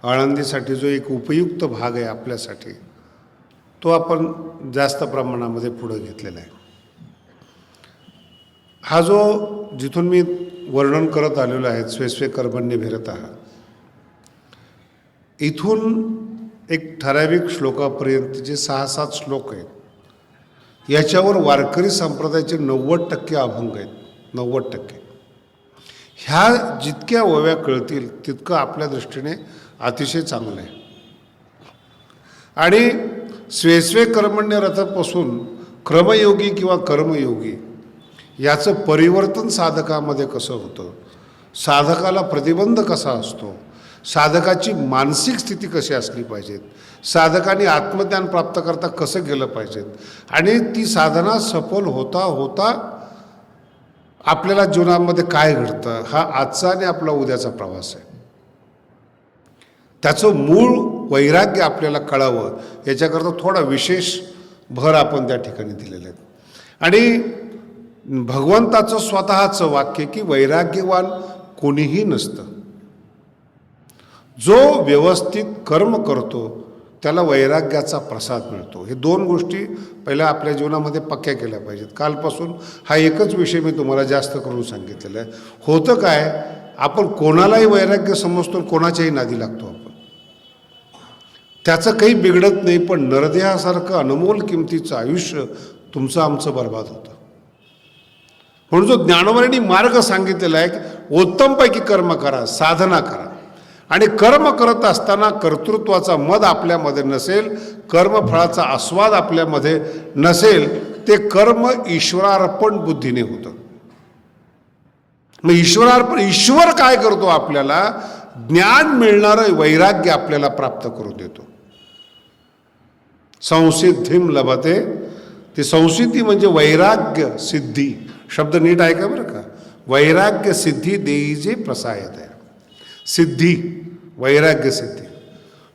आळंदीसाठी जो एक उपयुक्त भाग आहे आपल्यासाठी, तो आपण जास्त प्रमाणामध्ये पुढे घेतलेला आहे. हा जो जिथून मी वर्णन करत आलेलो आहे, स्वे स्वे कर्मण्य भिरतः, इथून एक ठराविक श्लोकापर्यंतचे 6-7 श्लोक आहेत. याच्यावर वारकरी संप्रदायाचे 90% अभंग आहेत. 90%. ह्या जितक्या ओव्या कळतील तितकं आपल्या दृष्टीने अतिशय चांगलं आहे. आणि स्वे कर्मण्य रथापासून क्रमयोगी किंवा कर्मयोगी याचं परिवर्तन साधकामध्ये कसं होतं, साधकाला प्रतिबंध कसा असतो, साधकाची मानसिक स्थिती कशी असली पाहिजेत, साधकाने आत्मज्ञान प्राप्त करता कसं केलं पाहिजेत, आणि ती साधना सफल होता होता आपल्याला जीवनामध्ये काय घडतं, हा आजचा आणि आपला उद्याचा प्रवास आहे. त्याचं मूळ वैराग्य आपल्याला कळावं याच्याकरता थोडा विशेष भर आपण त्या ठिकाणी दिलेला आहे. आणि भगवंताचं स्वतःचं वाक्य की वैराग्यवान कोणीही नसतं. जो व्यवस्थित कर्म करतो त्याला वैराग्याचा प्रसाद मिळतो. हे 2 गोष्टी पहिल्या आपल्या जीवनामध्ये पक्क्या केल्या पाहिजेत. कालपासून हा एकच विषय मी तुम्हाला जास्त करून सांगितलेला आहे. होतं काय, आपण कोणालाही वैराग्य समजतो, कोणाच्याही नादी लागतो आपण. त्याचं काही बिघडत नाही, पण नरदेहासारखं अनमोल किमतीचं आयुष्य तुमचं आमचं बर्बाद होतं. म्हणून जो ज्ञानोबांनी मार्ग सांगितलेला आहे की उत्तमपैकी कर्म करा, साधना करा, आणि कर्म करत असताना कर्तृत्वाचा मद आपल्यामध्ये नसेल, कर्मफळाचा आस्वाद आपल्यामध्ये नसेल, ते कर्म ईश्वरार्पण बुद्धीने होतं. मग ईश्वर काय करतो, आपल्याला ज्ञान मिळणारं वैराग्य आपल्याला प्राप्त करून देतो. संसिद्धिम लभते, ती संसिद्धी म्हणजे वैराग्य सिद्धी. शब्द नीट ऐका बरं का. वैराग्य सिद्धी देईजे प्रसायत आहे. सिद्धी, वैराग्य सिद्धी.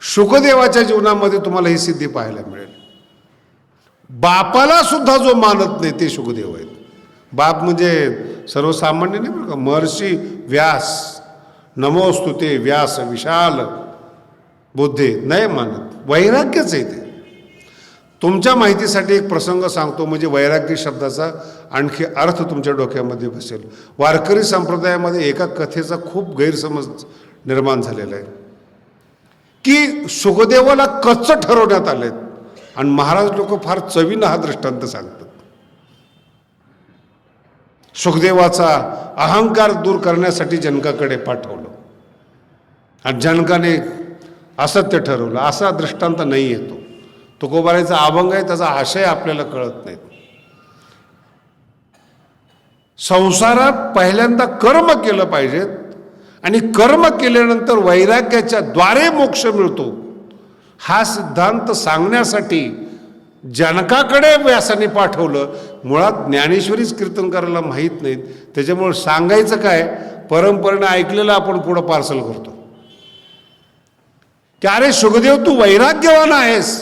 शुकदेवाच्या जीवनामध्ये तुम्हाला ही सिद्धी पाहायला मिळेल. बापाला सुद्धा जो मानत नाही ते शुकदेव आहेत. बाप म्हणजे सर्वसामान्य नाही बरं का. महर्षी व्यास, नमोस्तुते व्यास विशाल बुद्धे, नाही मानत. वैराग्यच आहे ते. तुमच्या माहितीसाठी एक प्रसंग सांगतो, म्हणजे वैराग्य शब्दाचा आणखी अर्थ तुमच्या डोक्यामध्ये बसेल. वारकरी संप्रदायामध्ये एका कथेचा खूप गैरसमज निर्माण झालेला आहे की शुकदेवाला कच्च ठरवण्यात आलेत, आणि महाराज लोक फार चवीनं हा दृष्टांत सांगतात. शुकदेवाचा अहंकार दूर करण्यासाठी जनकाकडे पाठवलं आणि जनकाने असत्य ठरवलं. असा दृष्टांत नाही येतो. तुकोबारायचा अभंग आहे, त्याचा आशय आपल्याला कळत नाही. संसारात पहिल्यांदा कर्म केलं पाहिजेत, आणि कर्म केल्यानंतर वैराग्याच्या द्वारे मोक्ष मिळतो, हा सिद्धांत सांगण्यासाठी जनकाकडे व्यासाने पाठवलं. मुळात ज्ञानेश्वरीच कीर्तन करायला माहीत नाहीत, त्याच्यामुळे सांगायचं काय, परंपरेने ऐकलेलं आपण पुढं पार्सल करतो की अरे शुकदेव तू वैराग्यवान आहेस,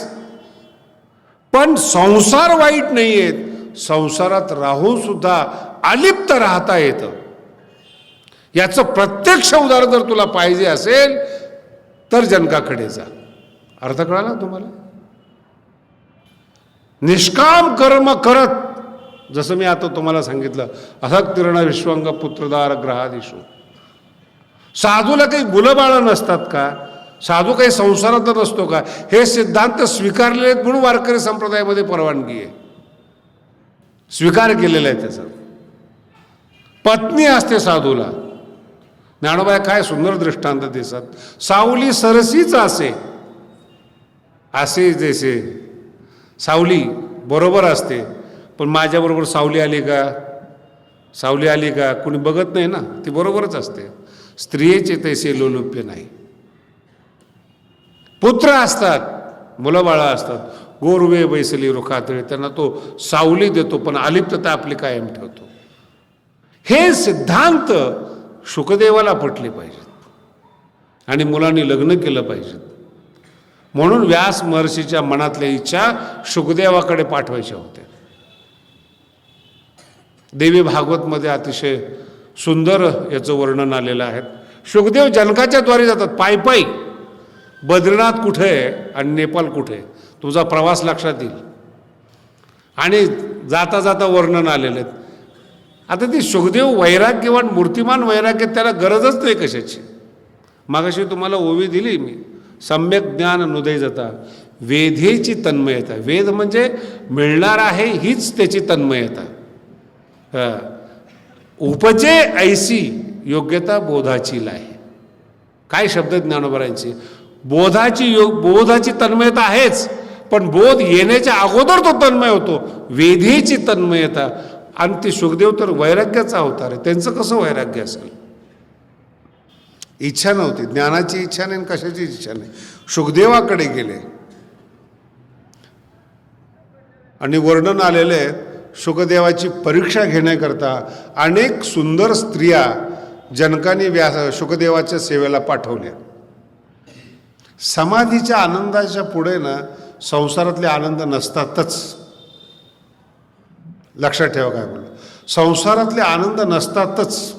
पण संसार वाईट नाही आहेत, संसारात राहून सुद्धा अलिप्त राहता येतं. याचं प्रत्यक्ष उदाहरण जर तुला पाहिजे असेल तर जनकाकडे जा. अर्थ कळाला तुम्हाला. निष्काम कर्म करत, जसं मी आता तुम्हाला सांगितलं, असक्तिरण विश्वंग पुत्रदार ग्रहादिशू. साधूला काही मुलं-बाळं नसतात का? साधू काही संसारात नसतो का? हे सिद्धांत स्वीकारलेले आहेत म्हणून वारकरी संप्रदायामध्ये परवानगी आहे, स्वीकार केलेला आहे त्याचा. पत्नी असते साधूला. ज्ञानोबा काय सुंदर दृष्टांत देतात. सावली सरसीच असे, असे जैसे सावली बरोबर असते, पण माझ्याबरोबर सावली आली का, सावली आली का कुणी बघत नाही ना, ती बरोबरच असते. स्त्रियेचे तैसे लोलुप्य नाही. पुत्र असतात, मुलं बाळा असतात, गोरवे बैसली रुखातळे, त्यांना तो सावली देतो, पण अलिप्तता आपली कायम ठेवतो. हे सिद्धांत शुकदेवाला पटले पाहिजेत आणि मुलांनी लग्न केलं पाहिजे. म्हणून व्यास महर्षीच्या मनातल्या इच्छा शुकदेवाकडे पाठवायच्या होत्या. देवी भागवतमध्ये अतिशय सुंदर याचं वर्णन आलेलं आहे. शुकदेव जनकाच्या द्वारे जातात, पायी पायी. बद्रीनाथ कुठे आहे आणि नेपाळ कुठे आहे, तुझा प्रवास लक्षात येईल. आणि जाता जाता वर्णन आलेले आहेत. आता ती सुखदेव वैराग्यवान मूर्तिमान वैराग्य, त्याला गरजच नाही कशाची. मागाशी तुम्हाला ओवी दिली मी, सम्यक ज्ञान नुदैजता, वेधेची तन्मयता. वेद म्हणजे मिळणार आहे हीच त्याची तन्मयता. उपजे ऐसी योग्यता बोधाची लाय. काय शब्द ज्ञानोबरांचे. बोधाची तन्मयता आहेच, पण बोध येण्याच्या अगोदर तो तन्मय होतो. वेधेची तन्मयता. आणि ती सुखदेव तर वैराग्याचा अवतार आहे, त्यांचं कसं वैराग्य असेल. इच्छा नव्हती, ज्ञानाची इच्छा नाही, कशाची इच्छा नाही. सुखदेवाकडे गेले आणि वर्णन आलेले आहे, सुखदेवाची परीक्षा घेण्याकरता अनेक सुंदर स्त्रिया जनकाने सुखदेवाच्या सेवेला पाठवल्या. समाधीच्या आनंदाच्या पुढे ना संसारातले आनंद नसतातच. लक्षात ठेवा काय बोललो, संसारातले आनंद नसतातच.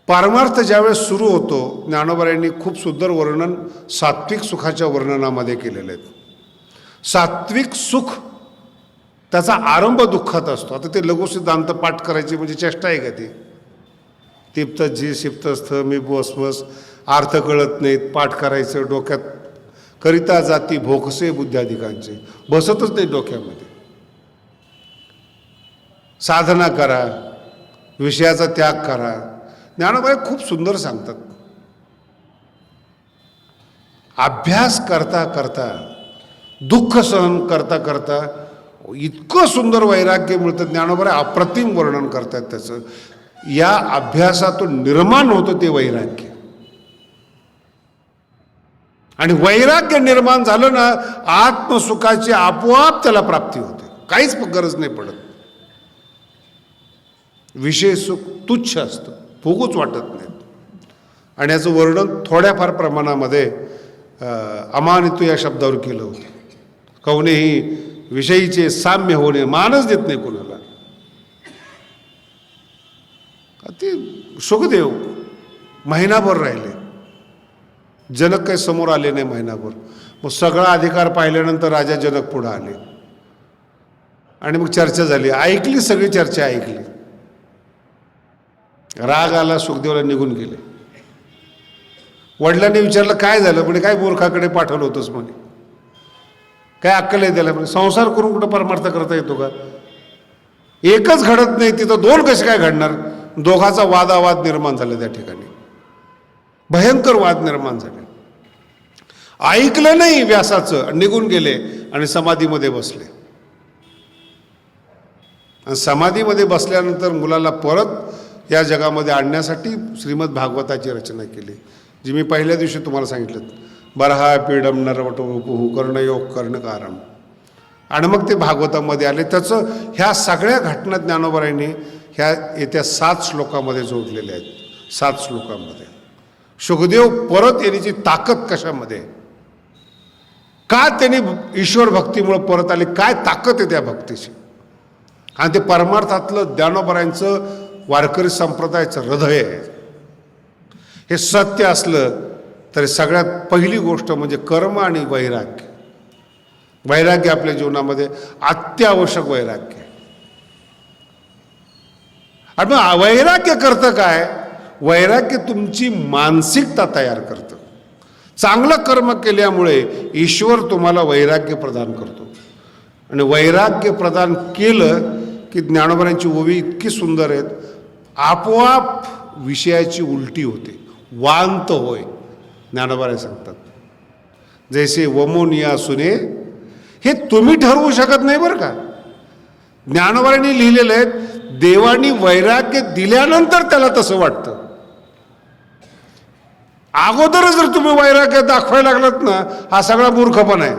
पारमार्थ ज्यावेळेस सुरू होतो, ज्ञानोबरांनी खूप सुंदर वर्णन सात्विक सुखाच्या वर्णनामध्ये केलेले आहेत. सात्विक सुख त्याचा आरंभ दुःखात असतो. आता ते लघुसिद्धांत पाठ करायची म्हणजे चेष्टा आहे का ती. तिप्त जी शिप्तस्थ मी बसबस, अर्थ कळत नाहीत, पाठ करायचं डोक्यात करिता जाती भोकसे बुद्ध्याधिकांचे, बसतच नाही डोक्यामध्ये. साधना करा, विषयाचा त्याग करा. ज्ञानोबा खूप सुंदर सांगतात. अभ्यास करता करता, दुःख सहन करता करता इतकं सुंदर वैराग्य मिळतं. ज्ञानोबा अप्रतिम वर्णन करतात त्याचं. या अभ्यासातून निर्माण होतं ते वैराग्य. आणि वैराग्य निर्माण झालं ना, आत्मसुखाची आपोआप त्याला प्राप्ती होते, काहीच गरज नाही पडत. विषय सुख तुच्छ असतं, भोगूच वाटत नाहीत. आणि याचं वर्णन थोड्याफार प्रमाणामध्ये अमानितो या शब्दावर केलं होतं. कवनेही विषयीचे साम्य होणे, मानच देत नाही कोणाला. ते सुखदेव महिनाभर राहिले, जनक काही समोर आले नाही महिनाभर. मग सगळा अधिकार पाहिल्यानंतर राजा जनक पुढे आले आणि मग चर्चा झाली. ऐकली, सगळी चर्चा ऐकली. राग आला, सुखदेवला निघून गेले. वडिलांनी विचारलं काय झालं, म्हणजे काय मूर्खाकडे पाठवलं होतंस म्हणे, काय अक्कल आहे त्याला. म्हणजे संसार करून कुठं परमार्थ करता येतो का. एकच घडत नाही तिथं दोन कसे काय घडणार. दोघाचा वादावाद निर्माण झाला त्या ठिकाणी, भयंकर वाद निर्माण झाले. ऐकलं नाही व्यासाचं, निघून गेले आणि समाधीमध्ये बसले. आणि समाधीमध्ये बसल्यानंतर मुलाला परत या जगामध्ये आणण्यासाठी श्रीमद भागवताची रचना केली, जी मी पहिल्या दिवशी तुम्हाला सांगितलं. बरहा पीडम नरवटोपुहू कर्णयोग कर्णकारम. आणि मग ते भागवतामध्ये आले. त्याचं ह्या सगळ्या घटना ज्ञानोबरांनी ह्या येत्या 7 श्लोकामध्ये जोडलेल्या आहेत. 7 श्लोकामध्ये सुखदेव परत येण्याची ताकद कशामध्ये, का त्यांनी ईश्वर भक्तीमुळे परत आले, काय ताकद आहे त्या भक्तीची. आणि ते परमार्थातलं ज्ञानोबरांचं वारकरी संप्रदायाचं हृदय आहे. हे सत्य असलं तरी सगळ्यात पहिली गोष्ट म्हणजे कर्म आणि वैराग्य. वैराग्य आपल्या जीवनामध्ये अत्यावश्यक वैराग्य. आणि मग वैराग्य करतं काय, वैराग्य तुमची मानसिकता तयार करतं. चांगलं कर्म केल्यामुळे ईश्वर तुम्हाला वैराग्य प्रदान करतो. आणि वैराग्य प्रदान केलं की ज्ञानोबरांची ओवी इतकी सुंदर आहेत, आपोआप विषयाची उलटी होते, वांत होय. ज्ञानोबा सांगतात जैसे वमोनिया सुने, हे तुम्ही ठरवू शकत नाही बरं का. ज्ञानोबांनी लिहिलेलं आहे, देवानी वैराग्य दिल्यानंतर त्याला तसं वाटतं. अगोदरच जर तुम्ही वैराग्य दाखवायला लागलात ना, हा सगळा मूर्खपणा आहे.